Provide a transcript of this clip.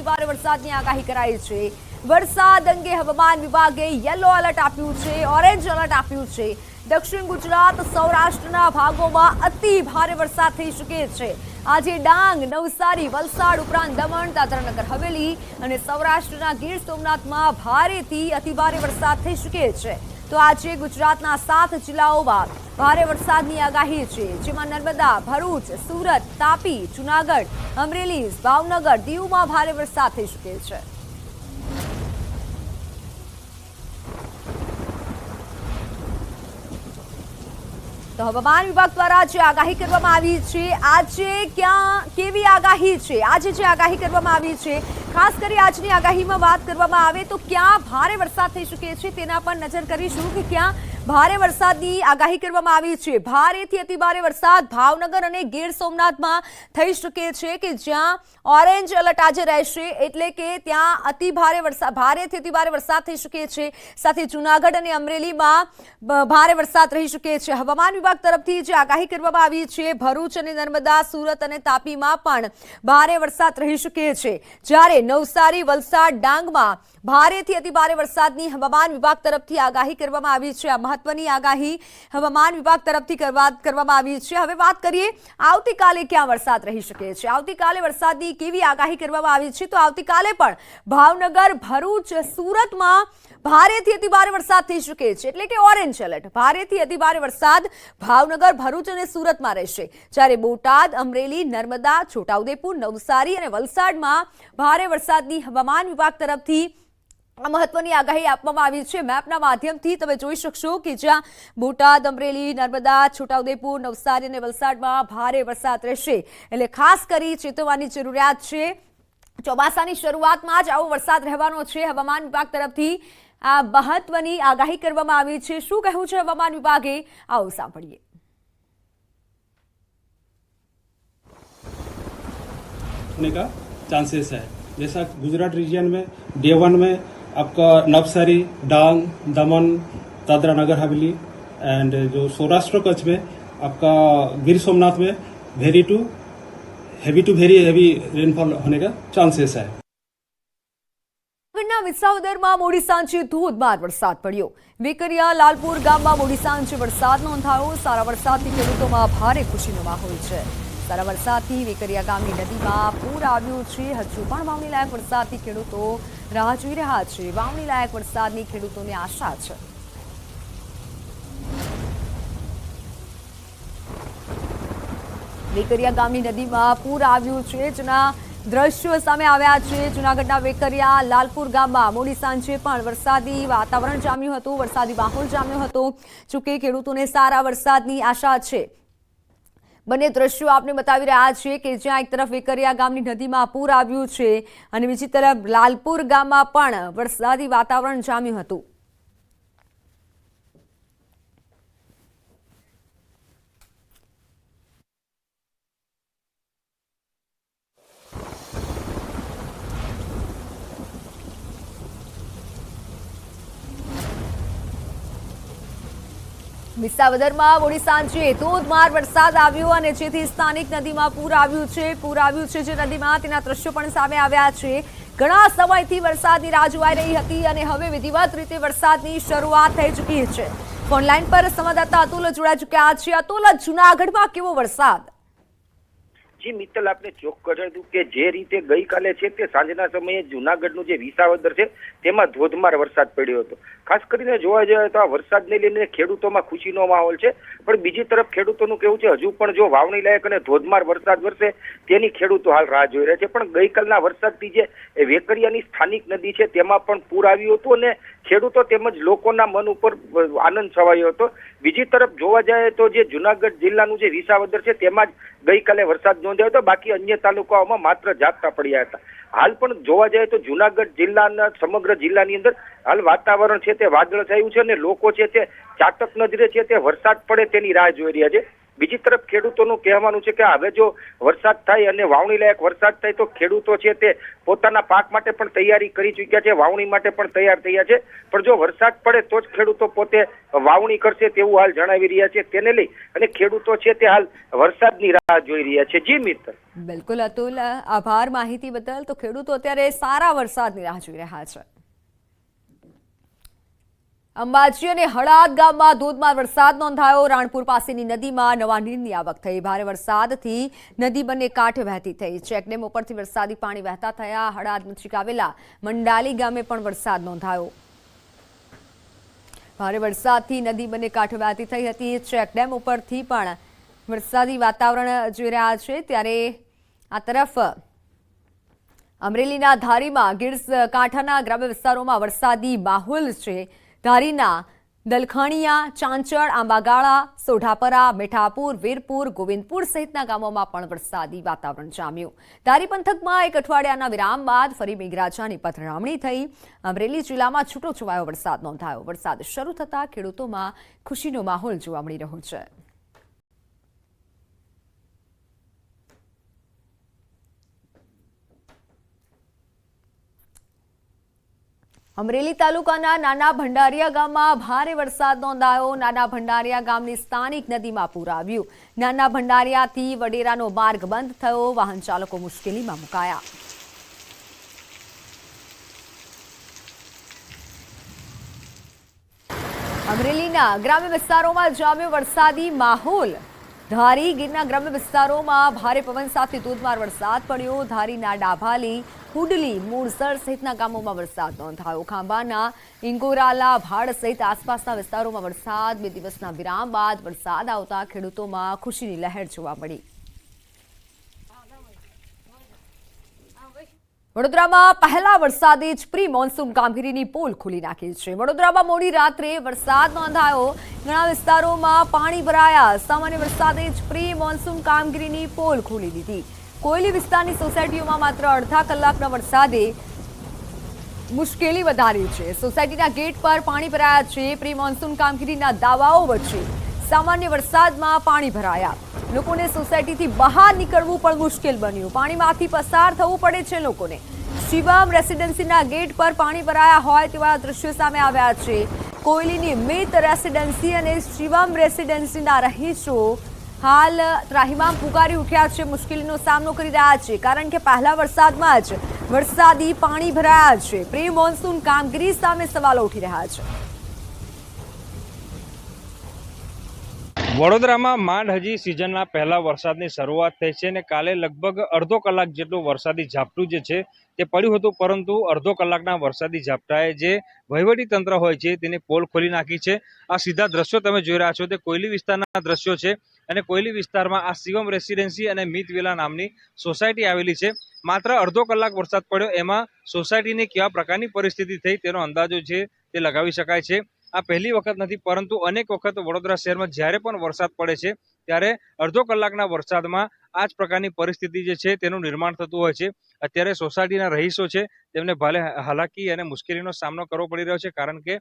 અતિભારે વરસાદની આગાહી કરાઈ છે। વરસાદ અંગે હવામાન વિભાગે યલો એલર્ટ આપ્યું છે, ઓરેન્જ એલર્ટ આપ્યું છે। દક્ષિણ ગુજરાત સૌરાષ્ટ્રના ભાગોમાં અતિ ભારે વરસાદ થઈ શકે છે। આજે ડાંગ, નવસારી, વલસાડ ઉપરાંત દમણ, દાદરાનગર હવેલી અને સૌરાષ્ટ્રના ગીર સોમનાથમાં ભારેથી અતિભારે વરસાદ થઈ શકે છે। તો આજે ગુજરાતના 7 જિલ્લાઓમાં ભારે વરસાદની આગાહી છે, જેમાં નર્મદા, ભરૂચ, સુરત, તાપી, જૂનાગઢ, અમરેલી, ભાવનગર, દીવમાં ભારે વરસાદ થઈ શકે છે। તો હવામાન વિભાગ દ્વારા જે આગાહી કરવામાં આવી છે, આજે કેવી આગાહી છે, આજે જે આગાહી કરવામાં આવી છે, ખાસ કરી આજની આગાહીમાં વાત કરવામાં આવે તો ક્યાં ભારે વરસાદ થઈ શકે છે તેના પર નજર કરીશું કે ક્યાં ભારે વરસાદની આગાહી કરવામાં આવી છે। ભારેથી અતિભારે વરસાદ ભાવનગર અને ગીર સોમનાથમાં થઈ શકે છે કે જ્યાં ઓરેન્જ એલર્ટ આજે રહેશે, એટલે કે ત્યાં અતિભારે વરસાદ, ભારેથી અતિભારે વરસાદ થઈ શકે છે। સાથે જૂનાગઢ અને અમરેલીમાં ભારે વરસાદ રહી શકે છે। હવામાન વિભાગ તરફથી જે આગાહી કરવામાં આવી છે, ભરૂચ અને નર્મદા, સુરત અને તાપીમાં પણ ભારે વરસાદ રહી શકે છે, જ્યારે નવસારી, વલસાડ, ડાંગમાં ભારેથી અતિભારે વરસાદની હવામાન વિભાગ તરફથી આગાહી કરવામાં આવી છે। આ મહત્વની આગાહી હવામાન વિભાગ તરફથી કરવામાં આવી છે। હવે વાત કરીએ આવતીકાલે ક્યાં વરસાદ રહી શકે છે। આવતીકાલે વરસાદની કેવી આગાહી કરવામાં આવી છે, તો આવતીકાલે પણ ભાવનગર, ભરૂચ, સુરતમાં ભારેથી અતિભારે વરસાદ થઈ શકે છે, એટલે કે ઓરેન્જ એલર્ટ। ભારેથી અતિભારે વરસાદ ભાવનગર, ભરૂચ અને સુરતમાં રહેશે, જ્યારે બોટાદ, અમરેલી, નર્મદા, છોટાઉદેપુર, નવસારી અને વલસાડમાં ભારે વરસાદની હવામાન વિભાગ તરફથી મહત્વની આગાહી આપવામાં આવી છે। મેપના માધ્યમથી તમે જોઈ શકશો કે જ્યાં બોટાદ, અમરેલી, નર્મદા, છોટાઉદેપુર, નવસારી અને વલસાડમાં ભારે વરસાદ રહેશે, એટલે ખાસ કરી ચેતવવાની જરૂરિયાત છે। ચોમાસાની શરૂઆતમાં જ આવો વરસાદ રહેવાનો છે। હવામાન વિભાગ તરફથી આ મહત્વની આગાહી કરવામાં આવી છે। શું કહ્યું છે હવામાન વિભાગે, આવો સાંભળીએ। होने का चांसेस है। जैसा गुजरात रीजन में डे 1 में आपका नवसारी, डांग, दमन, दादरा नगर हवेली एंड जो सौराष्ट्र कच्छ में आपका गिर सोमनाथ में very to very heavy rainfall होने का चांसेस है। વિસાવદરમાં મોડી સાંજે ધોધમાર વરસાદ પડ્યો। વેકરિયા લાલપુર ગામમાં મોડી સાંજે વરસાદ નોંધાયો। સારા વરસાદથી ખેડૂતોમાં ભારે ખુશીનો માહોલ છે। સારા વરસાદથી વેકરિયા ગામની નદીમાં પૂર આવ્યું છે। હજુ પણ વાવણી લાયક વરસાદથી ખેડૂતો રાહ જોઈ રહ્યા છે। વાવણી લાયક વરસાદની ખેડૂતોને આશા છે। વેકરિયા ગામની નદીમાં પૂર આવ્યું છે, જેના દ્રશ્યો સામે આવ્યા છે। જૂનાગઢના વેકરિયા લાલપુર ગામમાં મોડી સાંજે પણ વરસાદી વાતાવરણ જામ્યું હતું, વરસાદી માહોલ જામ્યો હતો। જોકે ખેડૂતોને સારા વરસાદની આશા છે। બંને દ્રશ્યો આપણે બતાવી રહ્યા છીએ કે જ્યાં એક તરફ વેકરિયા ગામની નદીમાં પૂર આવ્યું છે અને બીજી તરફ લાલપુર ગામમાં પણ વરસાદી વાતાવરણ જામ્યું હતું। વિસાવદરમાં મોડી સાંજે ધોધમાર વરસાદ આવ્યો અને જેથી સ્થાનિક નદીમાં પૂર આવ્યું છે જે નદીમાં તેના દ્રશ્યો પણ સામે આવ્યા છે। ઘણા સમયથી વરસાદની રાહ જોવાઈ રહી હતી અને હવે વિધિવત રીતે વરસાદની શરૂઆત થઈ ચૂકી છે। ઓનલાઈન પર સંવાદદાતા અતુલ જોડાઈ ચૂક્યા છે। અતુલ, જૂનાગઢમાં કેવો વરસાદ? જી મિત્તલ, આપને ચોક્કસ જણાવ્યું કે જે રીતે ગઈકાલે છે તે સાંજના સમયે જૂનાગઢનું જે વિસાવદર છે તેમાં ધોધમાર વરસાદ પડ્યો હતો। ખાસ કરીને જોવા જઈએ તો આ વરસાદને લઈને ખેડૂતોમાં ખુશીનો માહોલ છે, પણ બીજી તરફ ખેડૂતોનું કહેવું છે હજુ પણ જો વાવણી લાયક અને ધોધમાર વરસાદ વરસે તેની ખેડૂતો હાલ રાહ જોઈ રહ્યા છે। પણ ગઈકાલના વરસાદથી જે વેકરિયાની સ્થાનિક નદી છે તેમાં પણ પૂર આવ્યું હતું અને ખેડૂતો તેમજ લોકોના મન ઉપર આનંદ છવાયો હતો। બીજી તરફ જોવા જાય તો જે જૂનાગઢ જિલ્લાનું જે વિસાવદર છે તેમાં જ ગઈકાલે વરસાદ નોંધાયો હતો, બાકી અન્ય તાલુકાઓમાં માત્ર ઝાપટા પડ્યા હતા। હાલ પણ જોવા જાય તો જૂનાગઢ જિલ્લાના સમગ્ર જિલ્લાની અંદર હાલ વાતાવરણ છે તે વાદળછાયું છે અને લોકો છે તે ચાતક નજરે છે તે વરસાદ પડે તેની રાહ જોઈ રહ્યા છે। બીજી તરફ ખેડૂતોનું કહેવાનું છે કે હવે જો વરસાદ થાય અને વાવણી લાયક વરસાદ થાય તો ખેડૂતો છે તે પોતાના પાક માટે પણ તૈયારી કરી ચૂક્યા છે, વાવણી માટે પણ તૈયાર થયા છે, પણ જો વરસાદ પડે તો જ ખેડૂતો પોતે વાવણી કરશે તેવું હાલ જણાવી રહ્યા છે। તેને લઈ અને ખેડૂતો છે તે હાલ વરસાદની રાહ જોઈ રહ્યા છે। જી મિત્ર, બિલકુલ અતુલ, આભાર માહિતી બદલ। તો ખેડૂતો અત્યારે સારા વરસાદની રાહ જોઈ રહ્યા છે। અંબાજી અને હળાદ ગામમાં ધોધમાર વરસાદ નોંધાયો। રાણપુર પાસેની નદીમાં નવા નીરની આવક થઈ। ભારે વરસાદથી નદી બંને કાંઠે વહેતી થઈ। ચેકડેમ ઉપરથી વરસાદી પાણી વહેતા થયા। હળાદ નજીક આવેલા મંડાલી ગામે પણ વરસાદ નોંધાયો। ભારે વરસાદથી નદી બંને કાંઠે વહેતી થઈ હતી। ચેકડેમ ઉપરથી પણ વરસાદી વાતાવરણ જોઈ રહ્યા છે। ત્યારે આ તરફ અમરેલીના ધારીમાં ગીર કાંઠાના ગ્રામ્ય વિસ્તારોમાં વરસાદી માહોલ છે। ધારીના દલખાણીયા, ચાંચડ, આંબાગાળા, સોઢાપરા, મીઠાપુર, વીરપુર, ગોવિંદપુર સહિતના ગામોમાં પણ વરસાદી વાતાવરણ જામ્યું। ધારી પંથકમાં એક અઠવાડિયાના વિરામ બાદ ફરી મેઘરાજાની પધરામણી થઈ। અમરેલી જિલ્લામાં છૂટોછવાયો વરસાદ નોંધાયો। વરસાદ શરૂ થતાં ખેડૂતોમાં ખુશીનો માહોલ જોવા મળી રહ્યો છે। અમરેલી તાલુકાના નાના ભંડારિયા ગામમાં ભારે વરસાદ નોંધાયો। નાના ભંડારિયા ગામની સ્થાનિક નદીમાં પૂર આવ્યું। નાના ભંડારિયાથી વડેરાનો માર્ગ બંધ થયો। વાહન ચાલકો મુશ્કેલીમાં મુકાયા। અમરેલીના ગ્રામ્ય વિસ્તારોમાં જામ્યો વરસાદી માહોલ। ધારી ગીરના ગ્રામ્ય વિસ્તારોમાં ભારે પવન સાથે ધોધમાર વરસાદ પડ્યો। ધારીના ડાભાલી, હુડલી, મૂળસર સહિતના ગામોમાં વરસાદ નોંધાયો। ખાંભાના ઇંગોરાલા, ભાડ સહિત આસપાસના વિસ્તારોમાં વરસાદ। 2 દિવસના વિરામ બાદ વરસાદ આવતા ખેડૂતોમાં ખુશીની લહેર જોવા મળી। વડોદરામાં પહેલા વરસાદે જ પ્રી મોન્સૂન કામગીરીની પોલ ખોલી નાખી છે। વડોદરામાં મોડી રાત્રે વરસાદ નોંધાયો। ઘણા વિસ્તારોમાં પાણી ભરાયા। સામાન્ય વરસાદે જ પ્રી મોન્સૂન કામગીરીની પોલ ખોલી દીધી। કોયલી વિસ્તારની સોસાયટીઓમાં માત્ર અડધા કલાકના વરસાદે મુશ્કેલી વધારી છે। સોસાયટીના ગેટ પર પાણી ભરાયા છે। પ્રી મોન્સૂન કામગીરીના દાવાઓ વચ્ચે સામાન્ય વરસાદમાં પાણી ભરાયા। લોકોને સોસાયટીથી બહાર નીકળવું પણ મુશ્કેલ બન્યું। પાણીમાંથી પસાર થવું પડે છે લોકોને। શિવમ રેસિડેન્સીના ગેટ પર પાણી ભરાયા હોય તેવા દ્રશ્યો સામે આવ્યા છે। કોયલીની મિત રેસિડેન્સી અને શિવમ રેસિડેન્સીના રહીશો હાલ ત્રાહિમામ પુકારી ઉઠ્યા છે। મુશ્કેલીનો સામનો કરી રહ્યા છે કારણ કે પહેલા વરસાદમાં જ વરસાદી પાણી ભરાયા છે। પ્રી મોન્સૂન કામગીરી સામે સવાલો ઉઠી રહ્યા છે। વડોદરામાં માંડ હજી સિઝનના પહેલા વરસાદની શરૂઆત થઈ છે અને કાલે લગભગ અડધો કલાક જેટલું વરસાદી ઝાપટું જે છે તે પડ્યું હતું, પરંતુ અડધો કલાકના વરસાદી ઝાપટાએ જે વહીવટી તંત્ર હોય છે તેની પોલ ખોલી નાખી છે। આ સીધા દ્રશ્યો તમે જોઈ રહ્યા છો તે કોયલી વિસ્તારના દ્રશ્યો છે અને કોયલી વિસ્તારમાં આ શિવમ રેસિડેન્સી અને મિત વિલા નામની સોસાયટી આવેલી છે। માત્ર અડધો કલાક વરસાદ પડ્યો, એમાં સોસાયટીની કેવા પ્રકારની પરિસ્થિતિ થઈ તેનો અંદાજો છે તે લગાવી શકાય છે। આ પહેલી વખત નથી, પરંતુ અનેક વખત વડોદરા શહેરમાં જ્યારે પણ વરસાદ પડે છે ત્યારે અડધો કલાકના વરસાદમાં આ જ પ્રકારની પરિસ્થિતિ જે છે તેનું નિર્માણ થતું હોય છે। અત્યારે સોસાયટીના રહીશો છે તેમને ભારે હાલાકી અને મુશ્કેલીનો સામનો કરવો પડી રહ્યો છે, કારણ કે